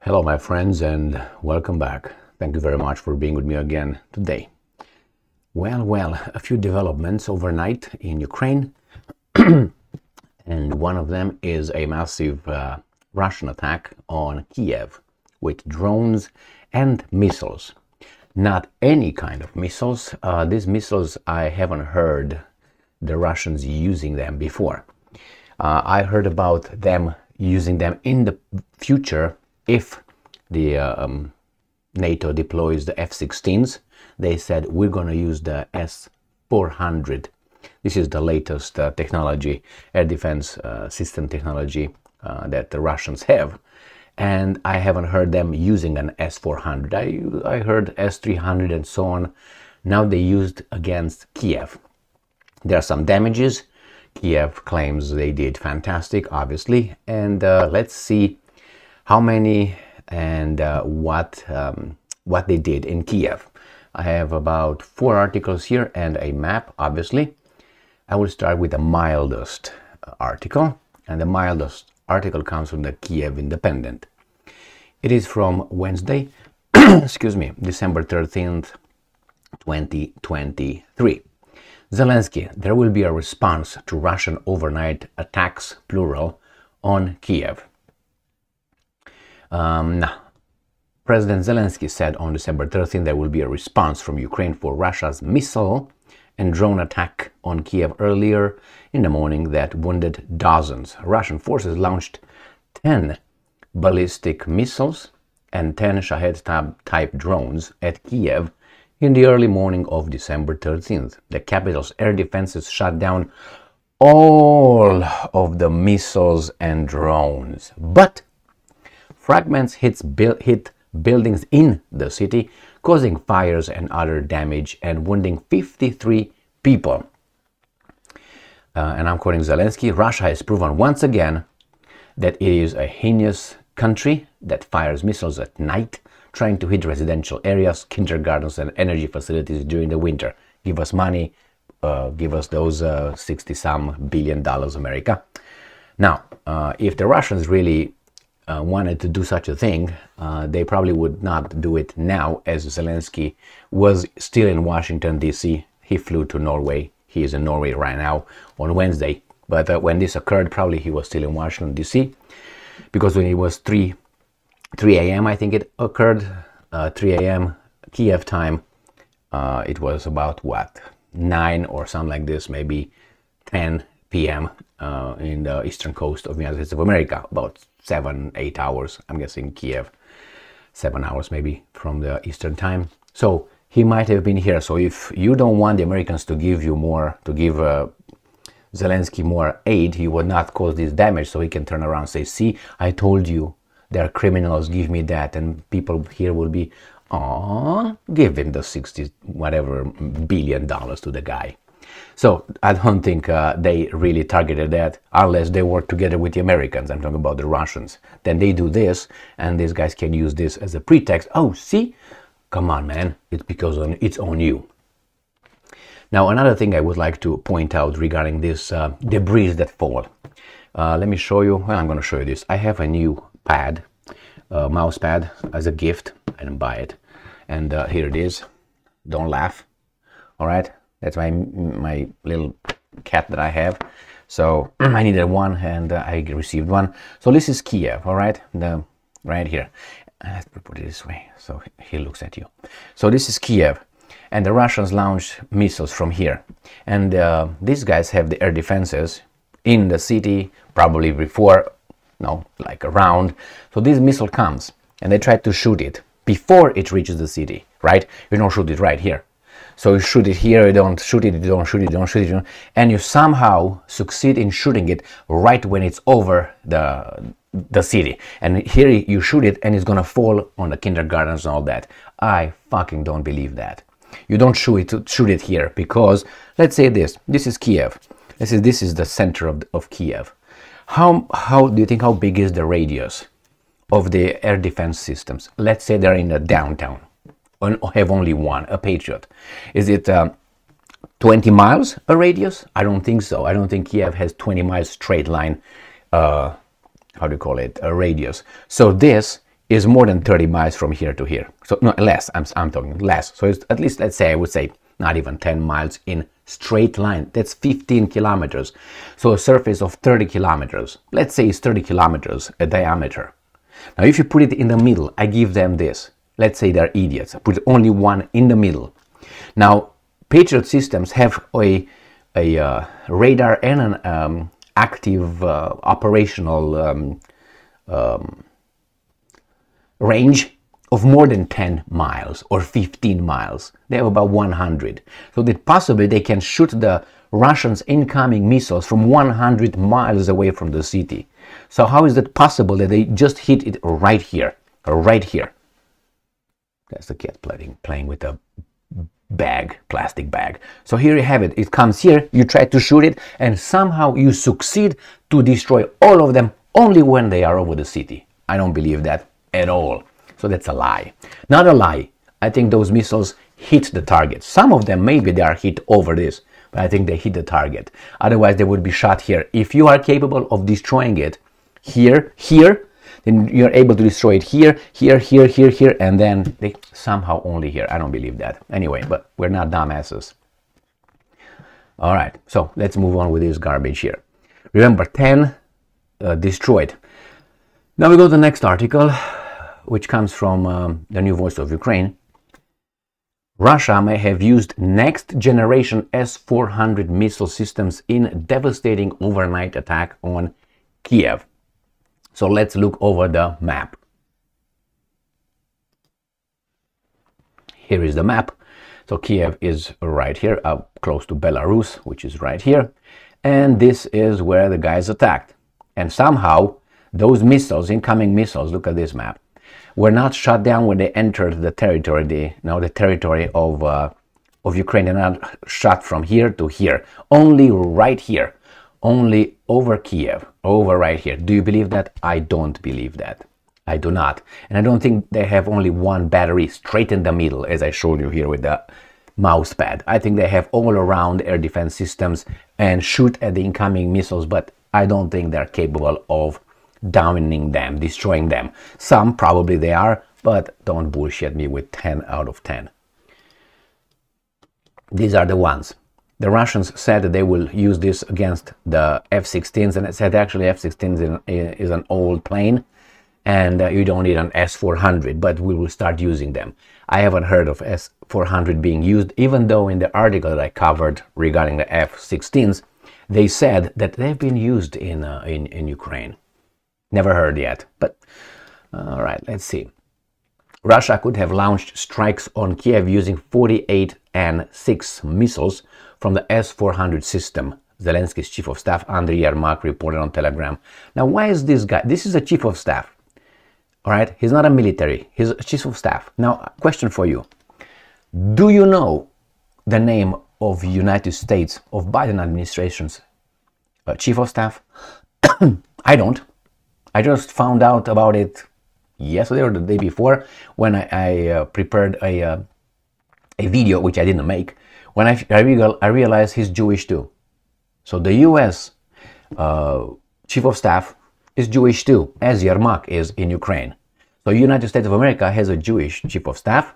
Hello my friends and welcome back. Thank you very much for being with me again today. Well, a few developments overnight in Ukraine and one of them is a massive Russian attack on Kiev with drones and missiles. Not any kind of missiles. These missiles, I haven't heard the Russians using them before. I heard about them using them in the future if the NATO deploys the F-16s. They said we're going to use the S-400. This is the latest technology, air defense system technology that the Russians have. And I haven't heard them using an S-400. I heard S-300 and so on. Now they used against Kiev. There are some damages. Kiev claims they did fantastic, obviously. And let's see how many and what they did in Kiev. I have about 4 articles here and a map, obviously. I will start with the mildest article, and the mildest article comes from the Kiev Independent. It is from Wednesday, excuse me, December 13th, 2023. Zelensky, there will be a response to Russian overnight attacks, plural, on Kiev. President Zelensky said on December 13 there will be a response from Ukraine for Russia's missile and drone attack on Kiev earlier in the morning that wounded dozens. Russian forces launched 10 ballistic missiles and 10 Shahed-type drones at Kiev in the early morning of December 13th. The capital's air defenses shot down all of the missiles and drones, but fragments hit buildings in the city, causing fires and other damage and wounding 53 people. And I'm quoting Zelensky, Russia has proven once again that it is a heinous country that fires missiles at night, trying to hit residential areas, kindergartens and energy facilities during the winter. Give us money, give us those 60-some billion dollars, America. Now, if the Russians really wanted to do such a thing, they probably would not do it now, as Zelensky was still in Washington, D.C. He flew to Norway. He is in Norway right now on Wednesday. But when this occurred, probably he was still in Washington, D.C. because when it was 3 a.m., I think it occurred, 3 a.m. Kiev time, it was about, what, 9 or something like this, maybe 10 p.m. In the eastern coast of the United States of America, about 7-8 hours, I'm guessing Kiev, 7 hours maybe from the Eastern time. So he might have been here. So if you don't want the Americans to give you more, to give Zelensky more aid, he would not cause this damage. So he can turn around and say, see, I told you, they're criminals, give me that. And people here will be, aw, give him the 60 whatever billion dollars to the guy. So I don't think they really targeted that unless they work together with the Americans. I'm talking about the Russians. Then they do this, and these guys can use this as a pretext. Oh, see? Come on, man. It's because it's on you. Now, another thing I would like to point out regarding this debris that fall. Let me show you. Well, I'm going to show you this. I have a new pad, mouse pad, as a gift. I didn't buy it. And here it is. Don't laugh. All right? That's my little cat that I have. So I needed one and I received one. So this is Kiev, all right? Right here. Let's put it this way so he looks at you. So this is Kiev. And the Russians launched missiles from here. And these guys have the air defenses in the city, probably before, no, like around. So this missile comes and they try to shoot it before it reaches the city, right? You don't shoot it right here. So you shoot it here, you don't shoot it, you don't shoot it, you don't shoot it, and you somehow succeed in shooting it right when it's over the city. And here you shoot it and it's gonna fall on the kindergartens and all that. I fucking don't believe that. You don't shoot it here because, let's say this is Kiev. This is the center of Kiev. How do you think, how big is the radius of the air defense systems? Let's say they're in the downtown. Have only one, a Patriot. Is it 20 miles a radius? I don't think so. I don't think Kiev has 20 miles straight line, how do you call it, a radius. So this is more than 30 miles from here to here. So no, less, I'm talking less. So it's at least, let's say, I would say not even 10 miles in straight line. That's 15 kilometers. So a surface of 30 kilometers, let's say it's 30 kilometers a diameter. Now if you put it in the middle, I give them this. Let's say they're idiots. I put only one in the middle. Now Patriot systems have a radar and an active operational range of more than 10 miles or 15 miles. They have about 100. So that possibly they can shoot the Russians' incoming missiles from 100 miles away from the city. So how is it possible that they just hit it right here, or right here? That's the cat playing with a bag, plastic bag. So here you have it. It comes here, you try to shoot it, and somehow you succeed to destroy all of them only when they are over the city. I don't believe that at all. So that's a lie. Not a lie. I think those missiles hit the target. Some of them, maybe they are hit over this, but I think they hit the target. Otherwise, they would be shot here. If you are capable of destroying it here, then you're able to destroy it here, and then they somehow only here. I don't believe that. Anyway, but we're not dumbasses. All right, so let's move on with this garbage here. Remember, 10 destroyed. Now we go to the next article, which comes from the New Voice of Ukraine. Russia may have used next-generation S-400 missile systems in devastating overnight attack on Kiev. So let's look over the map. Here is the map. So Kiev is right here, up close to Belarus, which is right here. And this is where the guys attacked. And somehow those missiles, incoming missiles, look at this map, were not shot down when they entered the territory, the territory of Ukraine. They're not shot from here to here, only right here, only over Kiev, over right here. Do you believe that? I don't believe that. I do not. And I don't think they have only one battery straight in the middle, as I showed you here with the mouse pad. I think they have all around air defense systems and shoot at the incoming missiles, but I don't think they're capable of downing them, destroying them. Some probably they are, but don't bullshit me with 10 out of 10. These are the ones. The Russians said that they will use this against the F-16s, and it said actually F-16 is an old plane, and you don't need an S-400, but we will start using them. I haven't heard of S-400 being used, even though in the article that I covered regarding the F-16s, they said that they've been used in Ukraine. Never heard yet, but all right, let's see. Russia could have launched strikes on Kiev using 48N6 missiles from the S-400 system, Zelensky's chief of staff, Andriy Yermak, reported on Telegram. Now, why is this guy? This is a chief of staff, all right? He's not a military, he's a chief of staff. Now, question for you. Do you know the name of United States, of Biden administration's chief of staff? I don't. I just found out about it yesterday or the day before when I prepared a video, which I didn't make, when I realized he's Jewish too. So the US chief of staff is Jewish too, as Yermak is in Ukraine. So United States of America has a Jewish chief of staff.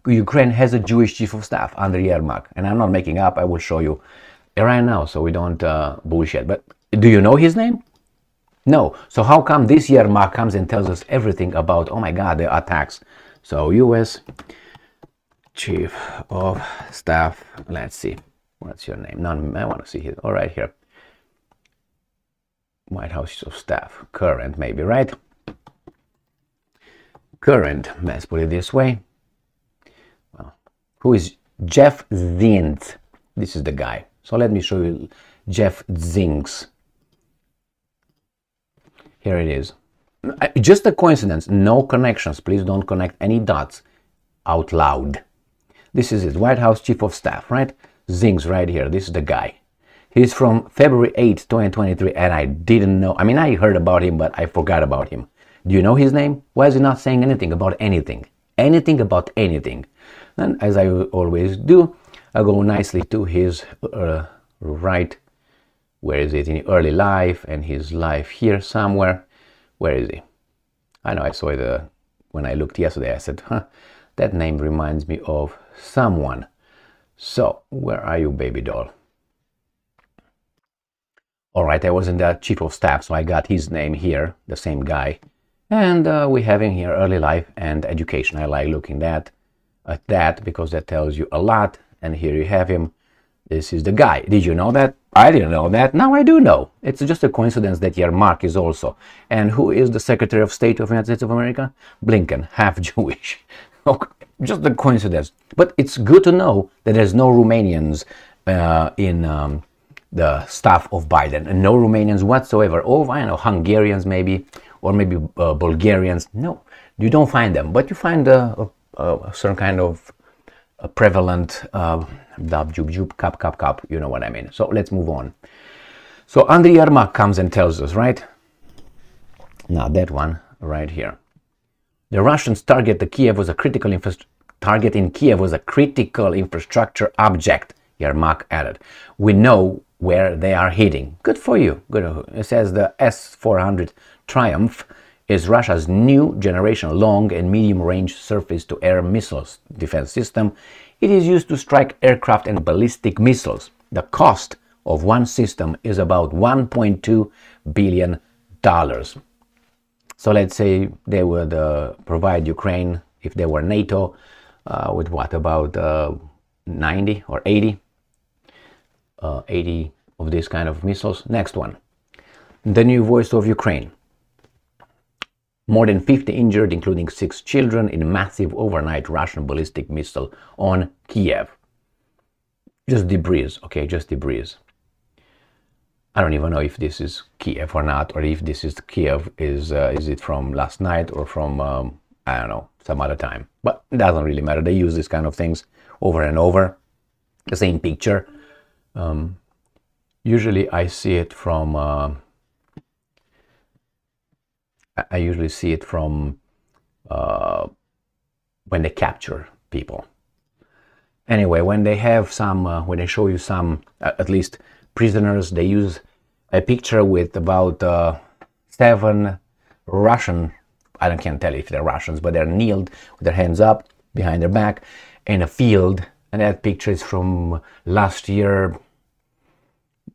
Ukraine has a Jewish chief of staff under Yermak. And I'm not making up, I will show you right now so we don't bullshit. But do you know his name? No. So how come this Yermak comes and tells us everything about, oh my God, the attacks? So US chief of staff, let's see, what's your name? None, I want to see it. All right, here. White House chief of staff, current maybe, right? Current, let's put it this way. Well, who is Jeff Zients? This is the guy. So let me show you Jeff Zients. Here it is. Just a coincidence, no connections. Please don't connect any dots out loud. This is his White House chief of staff, right? Zients right here. This is the guy. He's from February 8th, 2023, and I didn't know. I mean, I heard about him, but I forgot about him. Do you know his name? Why is he not saying anything about anything? Anything about anything? And as I always do, I go nicely to his right. Where is it? In early life, and his life here somewhere. Where is he? I know I saw it when I looked yesterday. I said, huh, that name reminds me of someone. So, where are you, baby doll? All right, I was in the chief of staff, so I got his name here, the same guy. And we have in here early life and education. I like looking at that because that tells you a lot. And here you have him. This is the guy. Did you know that? I didn't know that. Now I do know. It's just a coincidence that Yermak is also. And who is the Secretary of State of the United States of America? Blinken, half Jewish. Okay, just a coincidence. But it's good to know that there's no Romanians in the staff of Biden. And no Romanians whatsoever. Oh, I know, Hungarians maybe, or maybe Bulgarians. No, you don't find them. But you find a certain kind of a prevalent dub, jub, jub, cup, you know what I mean. So let's move on. So Andriy Yermak comes and tells us, right? Now that one right here. The Russians target in Kiev was a critical infrastructure object, Yermak added. We know where they are hitting. Good for you. Good. It says the S-400 Triumph is Russia's new generation long and medium-range surface-to-air missiles defense system. It is used to strike aircraft and ballistic missiles. The cost of one system is about $1.2 billion. So let's say they would provide Ukraine, if they were NATO, with what, about 90 or 80 of these kind of missiles. Next one, the new voice of Ukraine. More than 50 injured, including 6 children, in massive overnight Russian ballistic missile on Kiev. Just debris, okay, just debris. I don't even know if this is Kiev or not, or if this is Kiev, is it from last night or from, I don't know, some other time. But it doesn't really matter. They use these kind of things over and over. The same picture. Usually I see it from... I usually see it from when they capture people. Anyway, when they have some, when they show you some, at least prisoners, they use a picture with about 7 Russian, I can't tell if they're Russians, but they're kneeled with their hands up behind their back in a field. And that picture is from last year,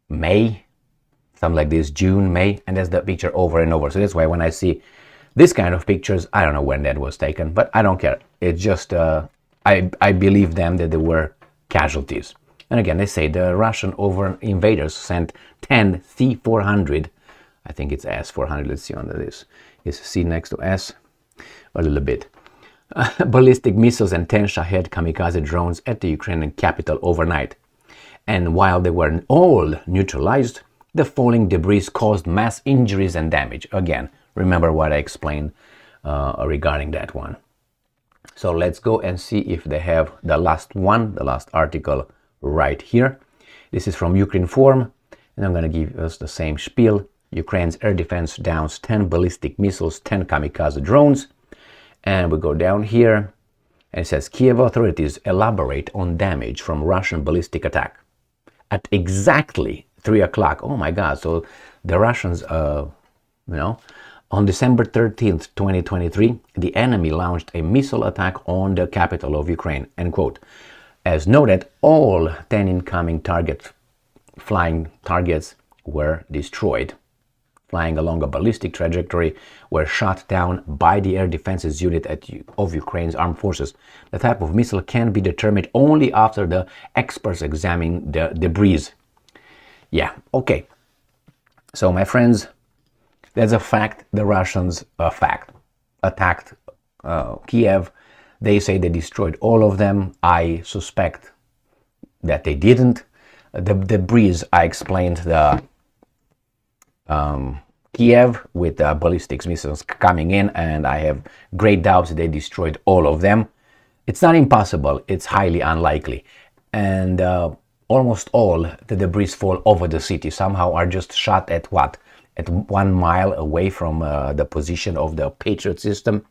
May. Something like this, June, May, and that's the picture over and over. So that's why when I see this kind of pictures, I don't know when that was taken, but I don't care. It's just, I believe them that there were casualties. And again, they say the Russian invaders sent 10 C-400, I think it's S-400, let's see under this. Is C next to S? A little bit. Ballistic missiles and 10 Shahed kamikaze drones at the Ukrainian capital overnight. And while they were all neutralized, the falling debris caused mass injuries and damage. Again, remember what I explained regarding that one. So let's go and see if they have the last one, the last article right here. This is from Ukraine Forum, and I'm going to give us the same spiel. Ukraine's air defense downs 10 ballistic missiles, 10 kamikaze drones. And we go down here, and it says Kiev authorities elaborate on damage from Russian ballistic attack. At exactly 3 o'clock. Oh my God. So the Russians, on December 13th, 2023, the enemy launched a missile attack on the capital of Ukraine, end quote. As noted, all 10 incoming flying targets were destroyed. Flying along a ballistic trajectory were shot down by the air defenses unit of Ukraine's armed forces. The type of missile can be determined only after the experts examine the debris. Yeah, okay. So, my friends, that's a fact. The Russians, attacked Kiev. They say they destroyed all of them. I suspect that they didn't. The debris, I explained the Kiev with the ballistic missiles coming in, and I have great doubts that they destroyed all of them. It's not impossible. It's highly unlikely. And almost all the debris fall over the city. Somehow are just shot at what? At 1 mile away from the position of the Patriot system.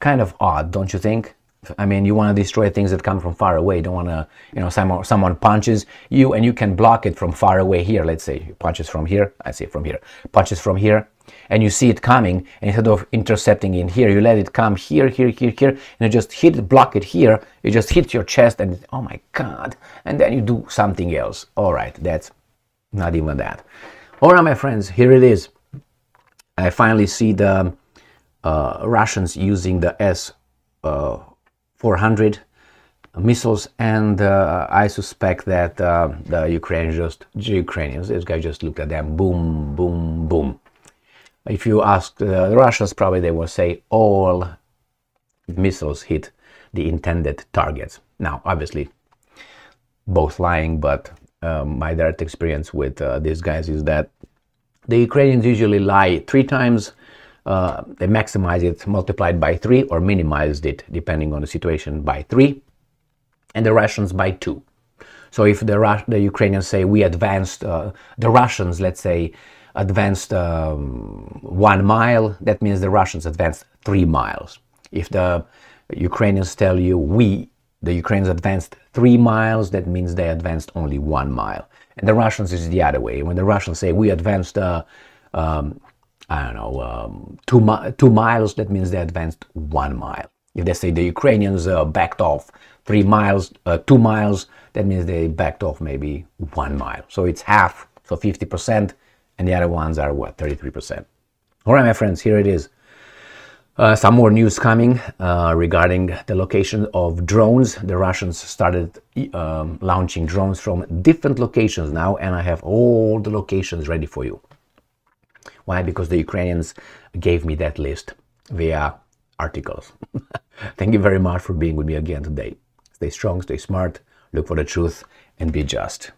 Kind of odd, don't you think? I mean, you want to destroy things that come from far away. You don't want to, someone punches you and you can block it from far away here. Let's say punches from here. I say from here. Punches from here. and you see it coming, and instead of intercepting in here, you let it come here, here, here, here, and you just hit it, block it here, you just hit your chest, and oh my God, and then you do something else. All right, that's not even that. All right, my friends, here it is. I finally see the Russians using the S-400 missiles, and I suspect that the Ukrainians, this guy just looked at them, boom, boom, boom. If you ask the Russians, probably they will say all missiles hit the intended targets. Now, obviously, both lying, but my direct experience with these guys is that the Ukrainians usually lie 3 times. They maximize it, multiplied by 3, or minimized it, depending on the situation, by 3, and the Russians by 2. So if the Ukrainians say we advanced, the Russians, let's say, advanced 1 mile, that means the Russians advanced 3 miles. If the Ukrainians tell you the Ukrainians advanced 3 miles, that means they advanced only 1 mile. And the Russians is the other way. When the Russians say we advanced, I don't know, 2 miles, that means they advanced 1 mile. If they say the Ukrainians backed off 3 miles, 2 miles, that means they backed off maybe 1 mile. So it's half, so 50%, and the other ones are what, 33%. All right, my friends, here it is. Some more news coming regarding the location of drones. The Russians started launching drones from different locations now, and I have all the locations ready for you. Why? Because the Ukrainians gave me that list via articles. Thank you very much for being with me again today. Stay strong, stay smart, look for the truth, and be just.